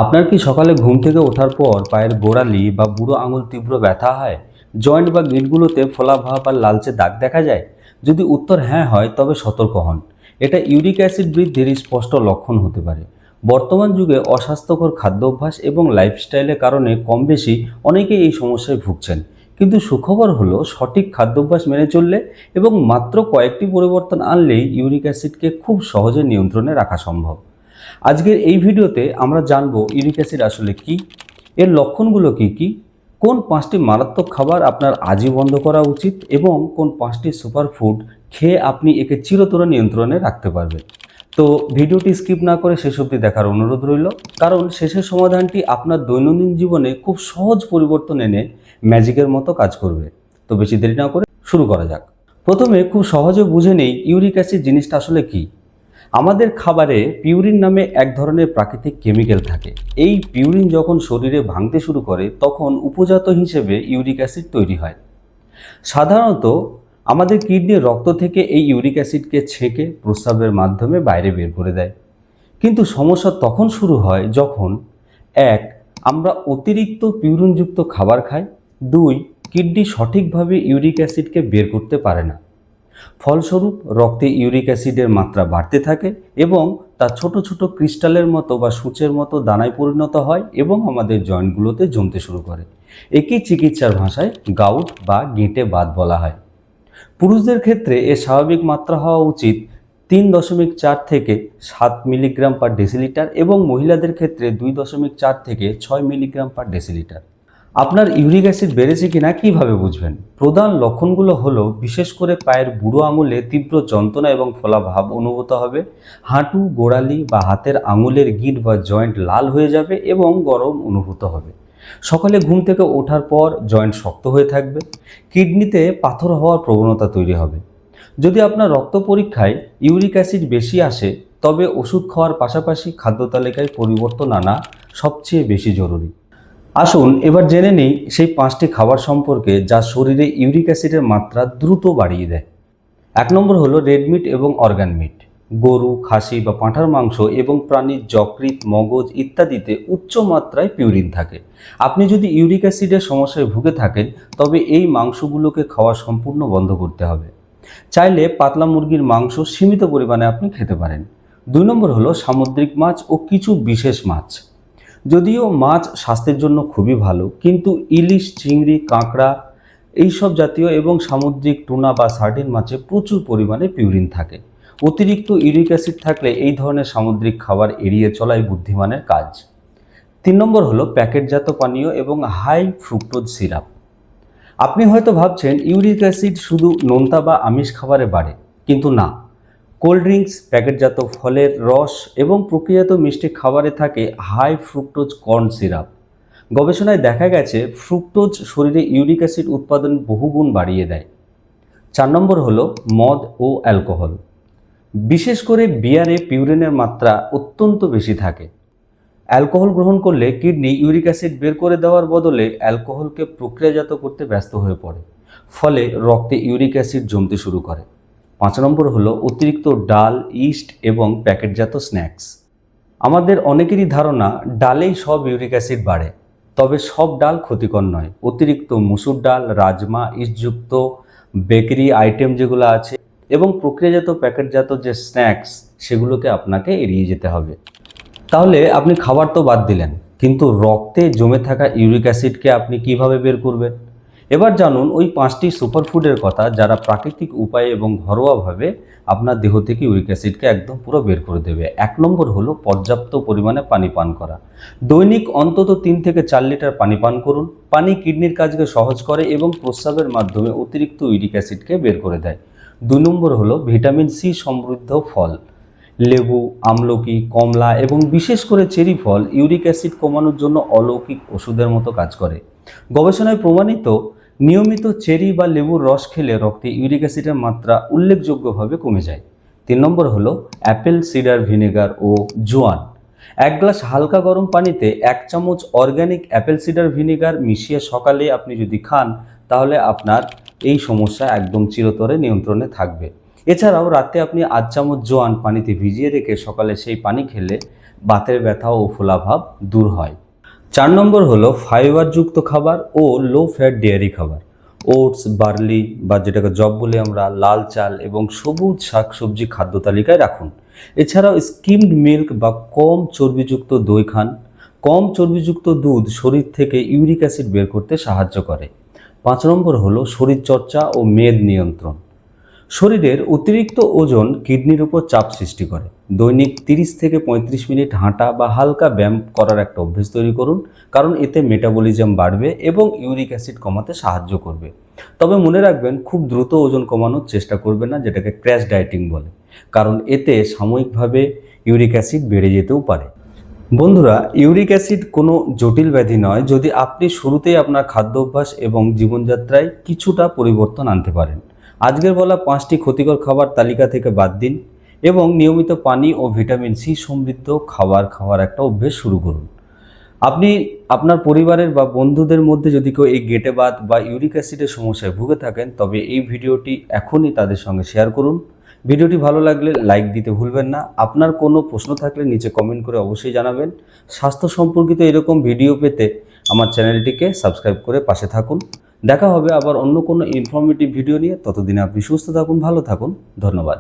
আপনার কি সকালে ঘুম থেকে ওঠার পর পায়ের গোড়ালি বা বুড়ো আঙুল তীব্র ব্যথা হয়? জয়েন্ট বা গিঁটগুলোতে ফোলাভাব আর লালচে দাগ দেখা যায়? যদি উত্তর হ্যাঁ হয় তবে সতর্ক হন। এটা ইউরিক অ্যাসিড বৃদ্ধির স্পষ্ট লক্ষণ হতে পারে। বর্তমান যুগে অস্বাস্থ্যকর খাদ্যাভ্যাস এবং লাইফস্টাইলের কারণে কম বেশি অনেকেই এই সমস্যায় ভুগছেন। কিন্তু সুখবর হলো সঠিক খাদ্যাভ্যাস মেনে চললে এবং মাত্র কয়েকটি পরিবর্তন আনলেই ইউরিক অ্যাসিডকে খুব সহজে নিয়ন্ত্রণে রাখা সম্ভব। আজকের এই ভিডিওতে আমরা জানব ইউরিক অ্যাসিড আসলে কি, এর লক্ষণগুলো কি কি, কোন 5টি মারাত্মক খাবার আপনার আজই বন্ধ করা উচিত এবং কোন 5টি সুপারফুড খেয়ে আপনি একে চিরতরে নিয়ন্ত্রণে রাখতে পারবেন। তো ভিডিওটি স্কিপ না করে শেষ অবধি দেখার অনুরোধ রইল, কারণ শেষের সমাধানটি আপনার দৈনন্দিন জীবনে খুব সহজ পরিবর্তন এনে ম্যাজিকের মতো কাজ করবে। তো বেশি দেরি না করে শুরু করা যাক। প্রথমে খুব সহজে বুঝে নেই ইউরিক অ্যাসিড জিনিসটা আসলে কি। আমাদের খাবারে পিউরিন নামে এক ধরনের প্রাকৃতিক কেমিক্যাল থাকে। এই পিউরিন যখন শরীরে ভাঙতে শুরু করে তখন উপজাত হিসেবে ইউরিক অ্যাসিড তৈরি হয়। সাধারণত আমাদের কিডনির রক্ত থেকে এই ইউরিক অ্যাসিডকে ছেঁকে প্রস্রাবের মাধ্যমে বাইরে বের করে দেয়। কিন্তু সমস্যা তখন শুরু হয় যখন 1. আমরা অতিরিক্ত পিউরিনযুক্ত খাবার খাই। 2. কিডনি সঠিকভাবে ইউরিক অ্যাসিডকে বের করতে পারে না। ফলস্বরূপ রক্তে ইউরিক অ্যাসিডের মাত্রা বাড়তে থাকে এবং তা ছোট ছোট ক্রিস্টালের মতো বা সূচের মতো দানায় পরিণত হয় এবং আমাদের জয়েন্টগুলোতে জমতে শুরু করে। একেই চিকিৎসার ভাষায় গাউট বা গেঁটে বাত বলা হয়। পুরুষদের ক্ষেত্রে এর স্বাভাবিক মাত্রা হওয়া উচিত 3.4 থেকে 7 মিলিগ্রাম পার ডেসিলিটার এবং মহিলাদের ক্ষেত্রে 2.4 থেকে 6 মিলিগ্রাম পার ডেসিলিটার। আপনার ইউরিক অ্যাসিড বেড়েছে কিনা কিভাবে বুঝবেন? প্রধান লক্ষণগুলো হলো বিশেষ করে পায়ের বুড়ো আঙুলে তীব্র যন্ত্রণা এবং ফোলাভাব অনুভূত হবে, হাঁটু, গোড়ালি বা হাতের আঙুলের গিঁট বা জয়েন্ট লাল হয়ে যাবে এবং গরম অনুভূত হবে। সকালে ঘুম থেকে ওঠার পর জয়েন্ট শক্ত হয়ে থাকবে, কিডনিতে পাথর হওয়ার প্রবণতা তৈরি হবে। যদি আপনার রক্ত পরীক্ষায় ইউরিক অ্যাসিড বেশি আসে তবে ওষুধ খাওয়ার পাশাপাশি খাদ্য তালিকায় পরিবর্তন আনা সবচেয়ে বেশি জরুরি। আসুন এবার জেনে নিই সেই 5টি খাবার সম্পর্কে যা শরীরে ইউরিক অ্যাসিডের মাত্রা দ্রুত বাড়িয়ে দেয়। 1 নম্বর হলো রেড মিট এবং অর্গান মিট। গরু, খাসি বা পাঁঠার মাংস এবং প্রাণীর যকৃৎ, মগজ ইত্যাদিতে উচ্চ মাত্রায় পিউরিন থাকে। আপনি যদি ইউরিক অ্যাসিডের সমস্যায় ভুগে থাকেন তবে এই মাংসগুলোকে খাওয়া সম্পূর্ণ বন্ধ করতে হবে। চাইলে পাতলা মুরগির মাংস সীমিত পরিমাণে আপনি খেতে পারেন। 2 নম্বর হলো সামুদ্রিক মাছ ও কিছু বিশেষ মাছ। যদিও মাছ স্বাস্থ্যের জন্য খুবই ভালো, কিন্তু ইলিশ, চিংড়ি, কাঁকড়া এইসব জাতীয় এবং সামুদ্রিক টুনা বা সার্ডিন মাছে প্রচুর পরিমাণে পিউরিন থাকে। অতিরিক্ত ইউরিক অ্যাসিড থাকলে এই ধরনের সামুদ্রিক খাবার এড়িয়ে চলাই বুদ্ধিমানের কাজ। 3 নম্বর হলো প্যাকেটজাত পানীয় এবং হাই ফ্রুক্টোজ সিরাপ। আপনি হয়তো ভাবছেন ইউরিক অ্যাসিড শুধু নোনতা বা আমিষ খাবারে বাড়ে, কিন্তু না। কোল্ড ড্রিঙ্কস, প্যাকেটজাত ফলের রস এবং প্রক্রিয়াজাত মিষ্টি খাবারে থাকে হাই ফ্রুক্টোজ কর্ন সিরাপ। গবেষণায় দেখা গেছে ফ্রুক্টোজ শরীরে ইউরিক অ্যাসিড উৎপাদন বহুগুণ বাড়িয়ে দেয়। 4 নম্বর হলো মদ ও অ্যালকোহল। বিশেষ করে বিয়ারে পিউরিনের মাত্রা অত্যন্ত বেশি থাকে। অ্যালকোহল গ্রহণ করলে কিডনি ইউরিক অ্যাসিড বের করে দেওয়ার বদলে অ্যালকোহলকে প্রক্রিয়াজাত করতে ব্যস্ত হয়ে পড়ে, ফলে রক্তে ইউরিক অ্যাসিড জমতে শুরু করে। 5 নম্বর হলো অতিরিক্ত ডাল, ইস্ট এবং প্যাকেটজাত স্ন্যাক্স। আমাদের অনেকেরই ধারণা ডালেই সব ইউরিক অ্যাসিড বাড়ে, তবে সব ডাল ক্ষতিকর নয়। অতিরিক্ত মুসুর ডাল, রাজমা, ইস্টযুক্ত বেকারি আইটেম যেগুলো আছে এবং প্রক্রিয়াজাত প্যাকেটজাত যে স্ন্যাক্স সেগুলোকে আপনাকে এড়িয়ে যেতে হবে। তাহলে আপনি খাবার তো বাদ দিলেন, কিন্তু রক্তে জমে থাকা ইউরিক অ্যাসিডকে আপনি কিভাবে বের করবেন? এবার জানুন ওই 5টি সুপারফুডের কথা যারা প্রাকৃতিক উপায়ে এবং ঘরোয়াভাবে আপনার দেহ থেকে ইউরিক অ্যাসিডকে একদম পুরো বের করে দেবে। 1 নম্বর হলো পর্যাপ্ত পরিমাণে পানি পান করা। দৈনিক অন্তত 3 থেকে 4 লিটার পানি পান করুন। পানি কিডনির কাজকে সহজ করে এবং প্রস্রাবের মাধ্যমে অতিরিক্ত ইউরিক অ্যাসিডকে বের করে দেয়। 2 নম্বর হলো ভিটামিন সি সমৃদ্ধ ফল। লেবু, আমলকি, কমলা এবং বিশেষ করে চেরি ফল ইউরিক অ্যাসিড কমানোর জন্য অলৌকিক ওষুধের মতো কাজ করে। গবেষণায় প্রমাণিত নিয়মিত চেরি বা লেবুর রস খেলে রক্তে ইউরিক অ্যাসিডের মাত্রা উল্লেখযোগ্যভাবে কমে যায়। 3 নম্বর হলো অ্যাপেল সিডার ভিনেগার ও জোয়ান। 1 গ্লাস হালকা গরম পানিতে 1 চামচ অর্গ্যানিক অ্যাপেল সিডার ভিনেগার মিশিয়ে সকালে আপনি যদি খান তাহলে আপনার এই সমস্যা একদম চিরতরে নিয়ন্ত্রণে থাকবে। এছাড়াও রাতে আপনি 8 চামচ জোয়ান পানিতে ভিজিয়ে রেখে সকালে সেই পানি খেলে বাতের ব্যথা ও ফোলাভাব দূর হয়। 4 নম্বর হলো ফাইবারযুক্ত খাবার ও লো ফ্যাট ডেয়ারি খাবার। ওটস, বার্লি বা যেটাকে জব বলি আমরা, লাল চাল এবং সবুজ শাকসবজি খাদ্য তালিকায় রাখুন। এছাড়াও স্কিমড মিল্ক বা কম চর্বিযুক্ত দই খান। কম চর্বিযুক্ত দুধ শরীর থেকে ইউরিক অ্যাসিড বের করতে সাহায্য করে। 5 নম্বর হলো শরীরচর্চা ও মেদ নিয়ন্ত্রণ। শরীরের অতিরিক্ত ওজন কিডনির উপর চাপ সৃষ্টি করে। দৈনিক 30 থেকে 35 মিনিট হাঁটা বা হালকা ব্যায়াম করার একটা অভ্যেস তৈরি করুন, কারণ এতে মেটাবলিজম বাড়বে এবং ইউরিক অ্যাসিড কমাতে সাহায্য করবে। তবে মনে রাখবেন, খুব দ্রুত ওজন কমানোর চেষ্টা করবেন না, যেটাকে ক্র্যাশ ডায়েটিং বলে, কারণ এতে সাময়িকভাবে ইউরিক অ্যাসিড বেড়ে যেতেও পারে। বন্ধুরা, ইউরিক অ্যাসিড কোনো জটিল ব্যাধি নয় যদি আপনি শুরুতেই আপনার খাদ্য অভ্যাস এবং জীবনযাত্রায় কিছুটা পরিবর্তন আনতে পারেন। আজকের বলা 5টি ক্ষতিকর খাবার তালিকা থেকে বাদ দিন এবং নিয়মিত পানি ও ভিটামিন সি সমৃদ্ধ খাওয়ার একটা অভ্যেস শুরু করুন। আপনি আপনার পরিবারের বা বন্ধুদের মধ্যে যদি কেউ এই গেটে বাত বা ইউরিক অ্যাসিডের সমস্যায় ভুগে থাকেন, তবে এই ভিডিওটি এখনই তাদের সঙ্গে শেয়ার করুন। ভিডিওটি ভালো লাগলে লাইক দিতে ভুলবেন না। আপনার কোনো প্রশ্ন থাকলে নিচে কমেন্ট করে অবশ্যই জানাবেন। স্বাস্থ্য সম্পর্কিত এরকম ভিডিও পেতে আমার চ্যানেলটিকে সাবস্ক্রাইব করে পাশে থাকুন। দেখা হবে আবার অন্য কোনো ইনফরমেটিভ ভিডিও নিয়ে। ততদিনে আপনি সুস্থ থাকুন, ভালো থাকুন। ধন্যবাদ।